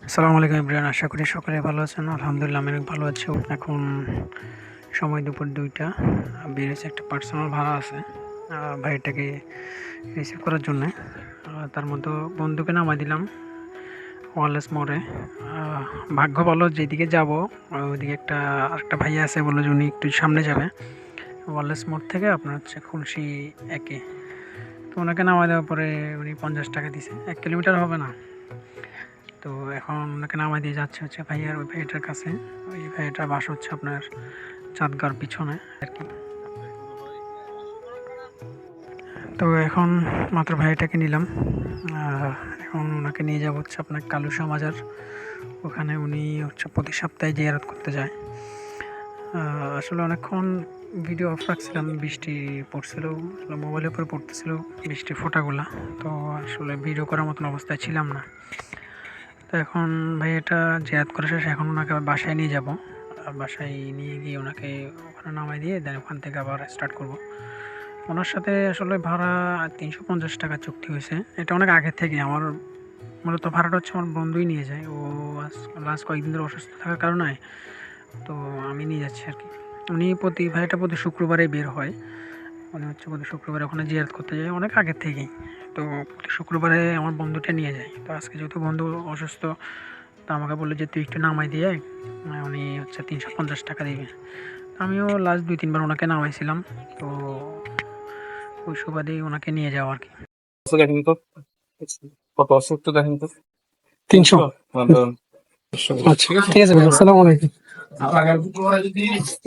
আসসালামু আলাইকুম এভরিওয়ান, আশা করি সকলে ভালো আছেন। আলহামদুলিল্লাহ আমি অনেক ভালো আছি। এখন সময় দুপুর 2টা। বেরিয়েছে একটা পার্সোনাল ভাড়া আছে ভাইটাকে রিসিভ করার জন্যে। তার মধ্যে বন্ধুকে নামাই দিলাম ওয়ারলেস মোড়ে। ভাগ্য ভালো যেদিকে যাব ওইদিকে আরেকটা ভাইয়া আছে, বললো যে উনি একটু সামনে যাবে ওয়ারলেস মোড় থেকে আপনার হচ্ছে খুলশি একে। তো ওনাকে নামাই দেওয়ার পরে উনি 50 টাকা দিছে, 1 কিলোমিটার হবে না। তো এখন ওনাকে নামাই দিয়ে যাচ্ছে হচ্ছে ভাইয়ার ওই ভাইটার কাছে। ওই ভাইয়াটার বাসা হচ্ছে আপনার চাঁদগাঁর পিছনে আর কি। তো এখন মাত্র ভাইটাকে নিলাম। এখন ওনাকে নিয়ে যাবো হচ্ছে আপনার কালুশা মাজার। ওখানে উনি হচ্ছে প্রতি সপ্তাহে জিয়ারত করতে যায়। আসলে অনেকক্ষণ ভিডিও অফ রাখছিলাম, বৃষ্টি পড়ছিল, মোবাইলের উপরে পড়তেছিল বৃষ্টির ফোঁটাগুলা। তো আসলে ভিডিও করার মতন অবস্থায় ছিলাম না। তো এখন ভাই এটা জিয়ারত করে শেষ, এখন ওনাকে আবার বাসায় নিয়ে যাব। বাসায় নিয়ে গিয়ে ওনাকে ওখানে নামাই দিয়ে দেন ওখান থেকে আবার স্টার্ট করব। ওনার সাথে আসলে ভাড়া 350 টাকা চুক্তি হয়েছে। এটা অনেক আগে থেকে আমার, মূলত ভাড়াটা হচ্ছে আমার বন্ধুই নিয়ে যায়। ও লাস্ট কয়েকদিন ধরে অসুস্থ থাকার কারণে তো আমি নিয়ে যাচ্ছি আর কি। ভাইটা প্রতি শুক্রবারে বের হয়। উনি হচ্ছে প্রতি শুক্রবারে ওখানে জিয়ারত করতে যায় অনেক আগের থেকেই। তো প্রতি শুক্রবারে আমার বন্ধুটা নিয়ে যায়। তো আজকে যেহেতু বন্ধু অসুস্থ, তো আমাকে বললো যে তুই একটু নামাই দিয়ে উনি হচ্ছে 350 টাকা দিবে। তো আমিও লাস্ট 2-3 বার ওনাকে নামাইছিলাম। তো ওই সুবাদেই ওনাকে নিয়ে যাওয়া আর কি। দেখেন তো কত অসুখ তো দেখেন তো 300। আচ্ছা ঠিক আছে ভাই, আসসালামু আলাইকুম।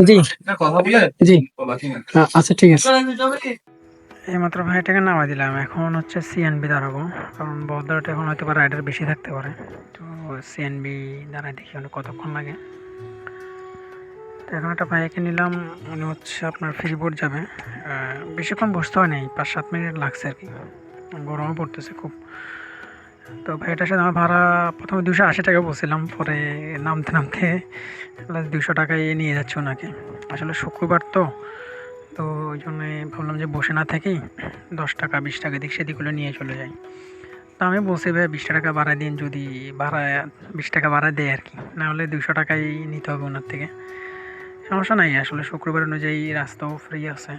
জি কথা বলে জি, আচ্ছা ঠিক আছে। এইমাত্র ভাইটাকে নামাই দিলাম, এখন হচ্ছে সিএনবি দাঁড়াবো। কারণ বহদ্দারটা এখন হয়তো বা রাইডার বেশি থাকতে পারে। তো সিএনবি দাঁড়ায় দেখি উনি কতক্ষণ লাগে। তো এখন একটা ভাইয়াকে নিলাম, উনি হচ্ছে আপনার ফেরিবোট যাবে। বেশিক্ষণ বসতে হয় নাই, 5-7 মিনিট লাগছে আর কি। গরমও পড়তেছে খুব। তো ভাইটার সাথে আমার ভাড়া প্রথমে 280 টাকা বলছিলাম, পরে নামতে নামতে 200 টাকায় নিয়ে যাচ্ছে ওনাকে। আসলে শুক্রবার তো, তো ওই জন্যে ভাবলাম যে বসে না থেকেই 10 টাকা 20 টাকা দিক সেদিক করে নিয়ে চলে যাই। তো আমি বলছি ভাই 20 টাকা ভাড়া দিন, যদি ভাড়া 20 টাকা ভাড়া দেয় আর কি, নাহলে 200 টাকাই নিতে হবে ওনার থেকে। সমস্যা নাই, আসলে শুক্রবার অনুযায়ী রাস্তাও ফ্রি আছে।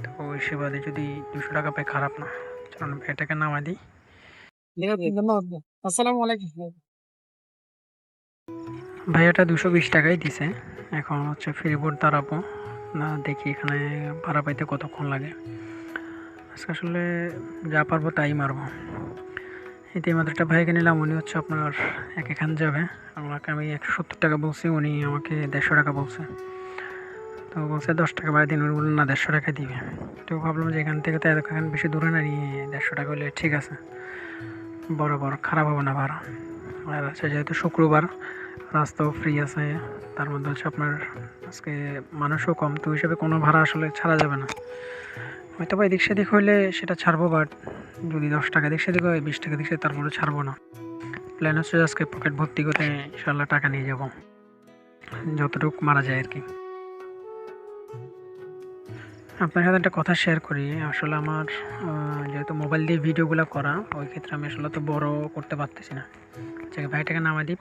তো ওই সেবাদে যদি 200 টাকা পাই খারাপ না। চলুন ভাইটাকে নামা দিই। আসসালামু আলাইকুম। ভাইয়াটা 220 টাকাই দিছে। এখন হচ্ছে ফেরিবোট দাঁড়াবো না, দেখি এখানে ভাড়া পাইতে কতক্ষণ লাগে। আজকে আসলে যা পারবো তাই মারবো। এতে মাত্র একটা ভাইকে নিলাম, উনি হচ্ছে আপনার এখান যাবে। আমাকে আমি 170 টাকা বলছি, উনি আমাকে 150 টাকা বলছে। তো বলছে 10 টাকা বাড়ি দিন, উনি বললেন না 150 টাকা দিবে। তো ভাবলাম যে এখান থেকে তো এখান বেশি দূরে না, নিয়ে 150 টাকা হলে ঠিক আছে, বরাবর খারাপ হবে না ভাড়া। আর আছে যেহেতু শুক্রবার, রাস্তাও ফ্রি আছে, তার মধ্যে হচ্ছে আপনার আজকে মানুষও কম, তো হিসাবে কোনো ভাড়া আসলে ছাড়া যাবে না। হয়তো বা এদিক সেদিক হইলে সেটা ছাড়বো, বাট যদি 10 টাকা এদিক সেদিক হয়, 20 টাকা এদিক সেদিক, তারপরে ছাড়বো না। প্ল্যান হচ্ছে আজকে পকেট ভর্তি করে ইনশাল্লাহ টাকা নিয়ে যাব, যতটুকু মারা যায় আর কি। আপনার সাথে একটা কথা শেয়ার করি। আসলে আমার যেহেতু মোবাইল দিয়ে ভিডিওগুলো করা, ওই ক্ষেত্রে আমি আসলে তো বড় করতে পারতেছি না। আচ্ছা ভাইটাকে নামা দিই।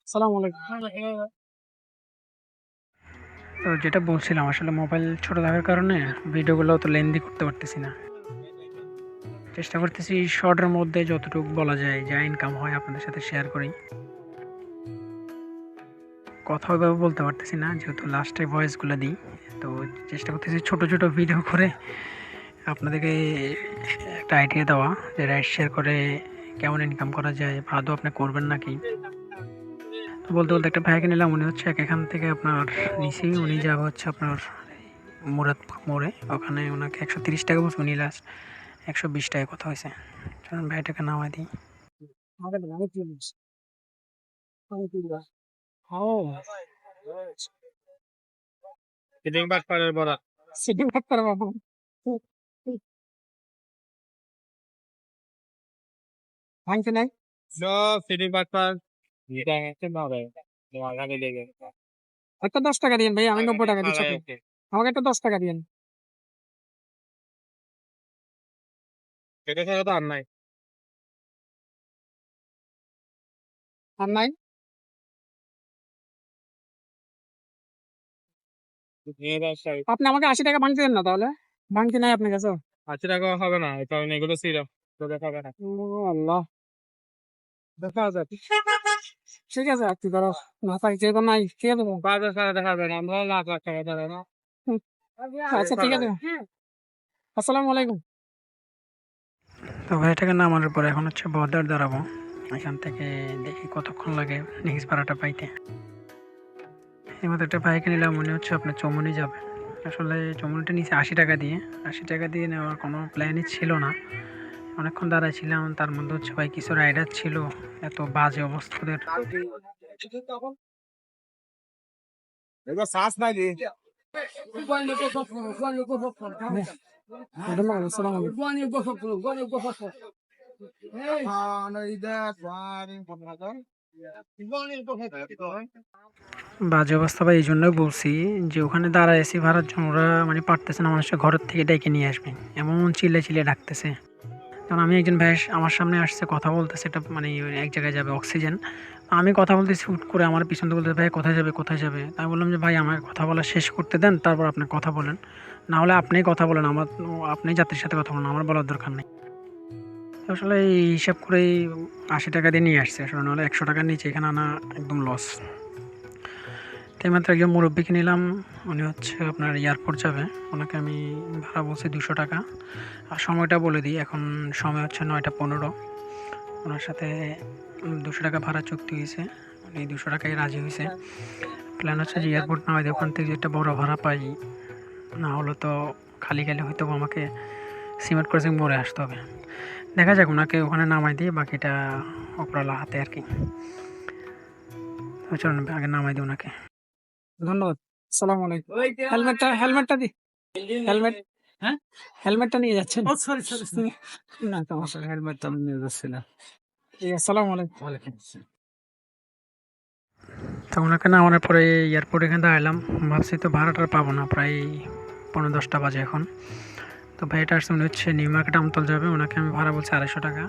আসসালামু আলাইকুম। তো যেটা বলছিলাম, আসলে মোবাইল ছোট থাকার কারণে ভিডিওগুলো অত লেন্দি করতে পারতেছি না। চেষ্টা করতেছি শর্টের মধ্যে যতটুকু বলা যায়, যা ইনকাম হয় আপনাদের সাথে শেয়ার করি। কথা ওইভাবে বলতে পারতেছি না, যেহেতু লাস্টে ভয়েসগুলো দিই। তো চেষ্টা করতেছি ছোট ছোট ভিডিও করে আপনাদেরকে একটা আইডিয়া দেওয়া, যে রাইড শেয়ার করে কেমন ইনকাম করা যায়, বা আদৌ আপনি করবেন নাকি। তো বলতে বলতে একটা ভাইকে নিলাম, উনি হচ্ছে এখান থেকে আপনার নিচে, উনি যাবে হচ্ছে আপনার মুরাদপুর মোড়ে। ওখানে ওনাকে 130 টাকা বলছে, উনি লাস্ট 120 টাকায় কথা হয়েছে। চলুন ভাইটাকে নামাই দিই। সিটিং বাট পারের বড়া সিটি ভাঙতে নাই সিটি বাটপার এটা হচ্ছে না রে আগামী লেগে একটা 10 টাকা দিন ভাই, আমি 90 টাকা দিচ্ছি আপনাকে। আমাকে একটা 10 টাকা দিন। এটা ছাড়া তো আর নাই আর নাই? আপনি আমাকে 80 টাকা ভাঙতে দেন না তাহলে? ভাঙতে নাই আপনার কাছে? 80 টাকা হবে না, কারণ এগুলো সিরাপ তো দেখাবে না। ও আল্লাহ, দেখা যাক। ঠিক আছে, আর কি করো, না পাই যেহেতু নাই, ঠিক আছে। 5,000 দেখাবে না, আমরা 1,00,000 টাকা দেবে না। হুম, আচ্ছা ঠিক আছে। আসসালামু আলাইকুম। তো ভাইটাকে নামানোর পরে এখন হচ্ছে বদার দাঁড়াবো। এখান থেকে দেখি কতক্ষণ লাগে নেক্সট ভাড়াটা পাইতে। এই মতো একটা বাইক নিলাম, মনে হচ্ছে আপনার চমনি যাবে। আসলে চমনিটা নিচে 80 টাকা দিয়ে। 80 টাকা দিয়ে নেওয়ার কোনো প্ল্যানই ছিল না। অনেকক্ষণ দাঁড়াইছিলাম, তার মধ্যে হচ্ছে ভাই কিছু রাইডার ছিল, এত বাজে অবস্থা ওদের। এবার শ্বাস নাই রে। বাজে অবস্থা ভাই, এই জন্যই বলছি যে ওখানে দাঁড়ায় এসি ভাড়ার জন্য ওরা মানে পারতেছে না মানুষের ঘরের থেকে ডেকে নিয়ে আসবেন, এমন চিল্লে চিল্লে ডাকতেছে। কারণ আমি একজন ভাই আমার সামনে আসছে কথা বলতেছে, এটা মানে ওই এক জায়গায় যাবে অক্সিজেন। আমি কথা বলতেছি, হুট করে আমার পিছন থেকে বলতে, ভাই কোথায় যাবে কোথায় যাবে? আমি বললাম যে ভাই আমাকে কথা বলা শেষ করতে দেন, তারপর আপনি কথা বলেন, না হলে আপনিই কথা বলেন, আমার আপনি যাত্রীর সাথে কথা বলেন, আমার বলার দরকার নেই। আসলে এই হিসাব করেই 80 টাকা দিয়ে নিয়ে আসছে, আসলে নাহলে 100 টাকার নিচে এখানে আনা একদম লস। তাই মাত্র একজন মুরব্বীকে নিলাম, উনি হচ্ছে আপনার এয়ারপোর্ট যাবে, ওনাকে আমি ভাড়া বলছি 200 টাকা। আর সময়টা বলে দিই, এখন সময় হচ্ছে 9টা 15। ওনার সাথে 200 টাকা ভাড়া চুক্তি হয়েছে, উনি 200 টাকায় রাজি হয়েছে। প্ল্যান হচ্ছে যে এয়ারপোর্ট না হয় ওখান থেকে একটা বড় ভাড়া পাই, না হলে তো খালি খালি হয়তো আমাকে সিমেন্ট ক্রসিং মোড়ে আসতে হবে। দেখা যাক, ওনাকে ওখানে নামাই দিয়ে বাকিটা ওপরালা হাতে আর কি। তো চলুন আগে নামাই দিই ওনাকে। ধন্যবাদ। আসসালামু আলাইকুম। হেলমেটটা দি। হেলমেট, হ্যাঁ হেলমেটটা নিয়ে যাচ্ছেন? ও সরি সরি, না সমস্যা, হেলমেটটা আমি নিয়ে যাচ্ছি না। ঠিক আছে, আসসালামু আলাইকুম। ওয়ালাইকুম আসসালাম। তো ওনাকে নামানোর পরে এয়ারপোর্ট এখানে দাঁড়ালাম, ভাবছি তো ভাড়াটা পাবো না, প্রায় 9:45 বাজে এখন। তো ভাইটা আসছে, উনি হচ্ছে নিউ মার্কেট আমতল যাবে, ওনাকে আমি ভাড়া বলছি 250 টাকা।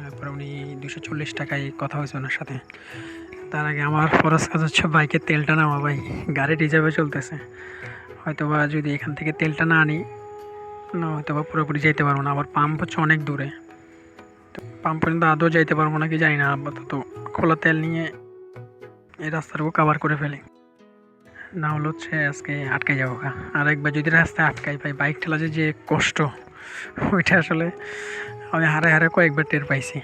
তারপরে উনি 240 টাকায় কথা হয়েছে ওনার সাথে। তার আগে আমার ফরজ কাজ হচ্ছে বাইকের তেলটা নেওয়া, ভাই গাড়ি রিজার্ভে চলতেছে, হয়তো বা যদি এখান থেকে তেলটা না আনি না হয়তো বা পুরোপুরি যেতে পারবো না। আবার পাম্প হচ্ছে অনেক দূরে, তো পাম্প পর্যন্ত আদৌ যাইতে পারবো নাকি জানি না। আপাতত খোলা তেল নিয়ে এই রাস্তাটুকু কাভার করে ফেলি, না হলে হচ্ছে আজকে আটকে যাবো। আর একবার যদি রাস্তায় আটকাই, ভাই বাইক ঠেলাতে যে কষ্ট, ওইটা আসলে আমি হারে হারে কয়েকবার টের পাইছি।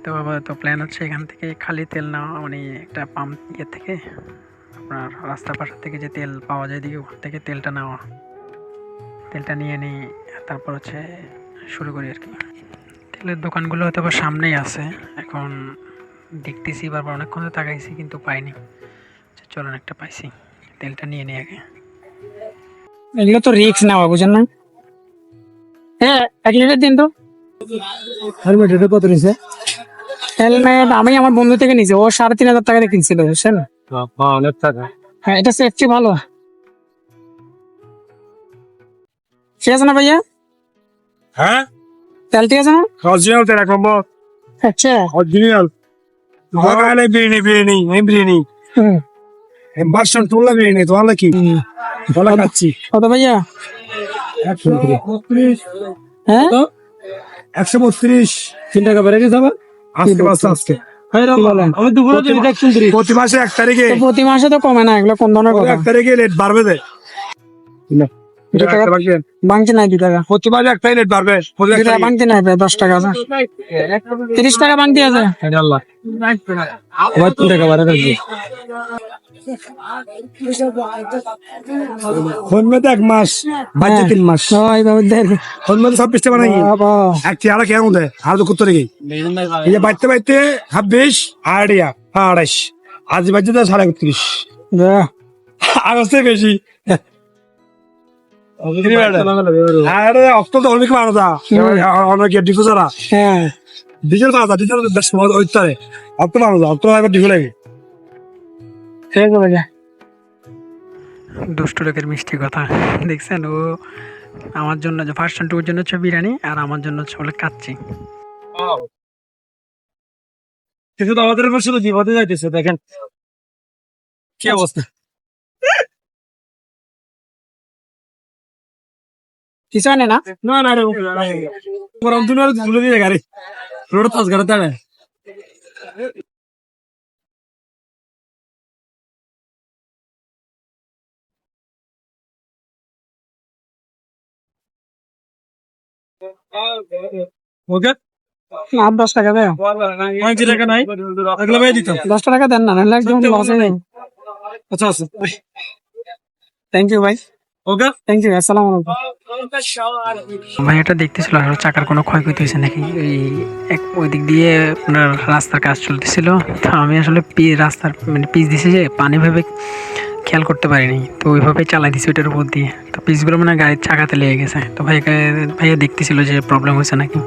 তো আপাতত প্ল্যান হচ্ছে এখান থেকে খালি তেল নেওয়া, মানে একটা পাম্প ইয়ে থেকে আপনার রাস্তার পাশের থেকে যে তেল পাওয়া যায় দিকে, ওখান থেকে তেলটা নেওয়া, তেলটা নিয়ে নিই, তারপর হচ্ছে শুরু করি আর কি। তেলের দোকানগুলো হয়তো বা সামনেই আছে, এখন দেখতেছি বারবার, অনেকক্ষণ ধরে তাকাইছি কিন্তু পাইনি। চলুন একটা পাইছি, তেলটা নিয়ে নিই আগে। এগুলো তো রিস্ক নেওয়া, বুঝেন না? হ্যাঁ 1 লিটার দিন তো। হেলমেট এটা কত নিছে? হেলমেট আমি আমার বন্ধু থেকে নিয়েছি, ও 3,500 টাকা দিয়ে কিনছিল, বুঝছেন? অনেক টাকা। হ্যাঁ এটা সেফটি ভালো। ঠিক আছে না ভাইয়া? হ্যাঁ তেল ঠিক আছে না? অরিজিনাল তেল 1 নম্বর, আচ্ছা। অরিজিনাল। আরে বিরিয়ানি বিরিয়ানি এই বিরিয়ানি হুম। বাসন তুললা বিরিয়ানি তো আলা কি বলা খাচ্ছি। কত ভাইয়া? 132। হ্যাঁ 132 3 টাকা বেড়ে গেছে আবার। আজকে বাস আজকে আমি দুপুরে দিবি দেখ শুনতে। প্রতি মাসে 1 তারিখে, তো প্রতি মাসে তো কমে না, এগুলো কোন ধরনের কথা? 1 তারিখে রেট বাড়বে দে। ভাঙছে নাই 2 টাকা, প্রতি মাসে 1 তারিখ রেট বাড়বে। 2 টাকা ভাঙতে নাই, 10 টাকা আছে, 30 টাকা ভাঙতে আছে। আল্লাহ আবার 3 টাকা বাড়া থাকবে। হলমেদ 1 মাস বাজে 3 মাস। ওই বাবা দেখ হলমেদ 26 টাকা বানাই বাবা এক চেয়ারা কেমন দেয় আর তো কত রেগে এই যে বাইতে বাইতে 26 আড়িয়া 28 আজ বাজে 31.5 আগস্টে বেশি। আরে অক্টোবর অনেক মানুষ অনেক ডিফুজারা হ্যাঁ ডিজেল পাওয়া ডিজেল বেশ মজা ওইটারে অত মানুষ অত এবার ডিজেল লাগে ঠিক আছে ভাই দুষ্ট লোকের মিষ্টি কথা দেখছেন, ও আমার জন্য যে ভার্সন 2 এর জন্য হচ্ছে বিরিয়ানি আর আমার জন্য হচ্ছে বলে কাচ্চি। কিছু তো আমাদের উপর শুধু জীবনে যাইতেছে দেখেন কি অবস্থা কিছু আনে না না না রে গরম দিন আর ভুলে দিয়ে গাড়ি রোড পাস গাড়ি দাঁড়ে ওকে আর 10 টাকা দেয়, 5 টাকা নাই এগুলো ভাই দিতাম 10 টাকা দেন না, নাহলে একদম লসে নেই। আচ্ছা আচ্ছা থ্যাংক ইউ ভাই, ওকে থ্যাংক ইউ, আসসালামু আলাইকুম। ভাই এটা দেখতেছিল আসলে চাকার কোনো ক্ষয়ক্ষতি হয়েছে নাকি, এই এক ওই দিক দিয়ে আপনার রাস্তার কাজ চলতেছিল, তো আমি আসলে রাস্তার মানে পিচ দিছে যে পানি ভেবে খেয়াল করতে পারিনি, তো ওইভাবে চালাই দিছি ওইটার উপর দিয়ে, তো পিচগুলো মানে গাড়ির চাকাতে লেগে গেছে। তো ভাইয়া দেখতেছিল যে প্রবলেম হয়েছে নাকি,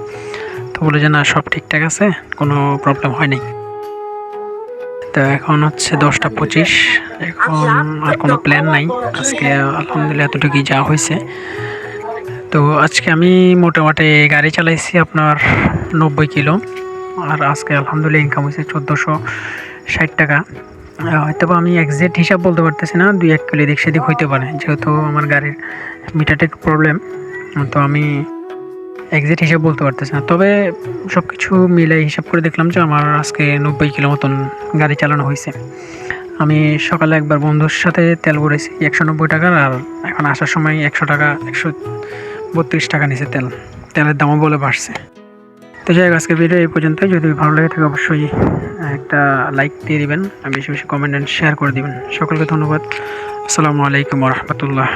তো বলে যে না সব ঠিকঠাক আছে, কোনো প্রবলেম হয়নি। তো এখন হচ্ছে 10টা 25, এখন আর কোনো প্ল্যান নাই আজকে, আলহামদুলিল্লাহ এতটুকুই যা হয়েছে। তো আজকে আমি মোটামুটি গাড়ি চালাইছি আপনার 90 কিলো, আর আজকে আলহামদুলিল্লাহ ইনকাম হয়েছে 1460 টাকা। হয়তো বা আমি এক্সাক্ট হিসাব বলতে পারতেছি না, 2-1 কিলো এদিক সেদিক হইতে পারে, যেহেতু আমার গাড়ির মিটারটা একটু প্রবলেম, তো আমি এক্সাক্ট হিসাব বলতে পারতেছি না। তবে সব কিছু মিলাই হিসাব করে দেখলাম যে আমার আজকে 90 কিলো মতন গাড়ি চালানো হয়েছে। আমি সকালে একবার বন্ধুর সাথে তেল ভরেছি 190 টাকার, আর এখন আসার সময় 100 টাকা 132 টাকা নিচে তেলের দামও বলে বাড়ছে। তো যাই হোক আজকের ভিডিও এই পর্যন্তই, যদি ভালো লাগে থাকে অবশ্যই একটা লাইক দিয়ে দিবেন, বেশি বেশি কমেন্ট অ্যান্ড শেয়ার করে দিবেন। সকলকে ধন্যবাদ, আসসালামু আলাইকুম ওয়া রাহমাতুল্লাহ।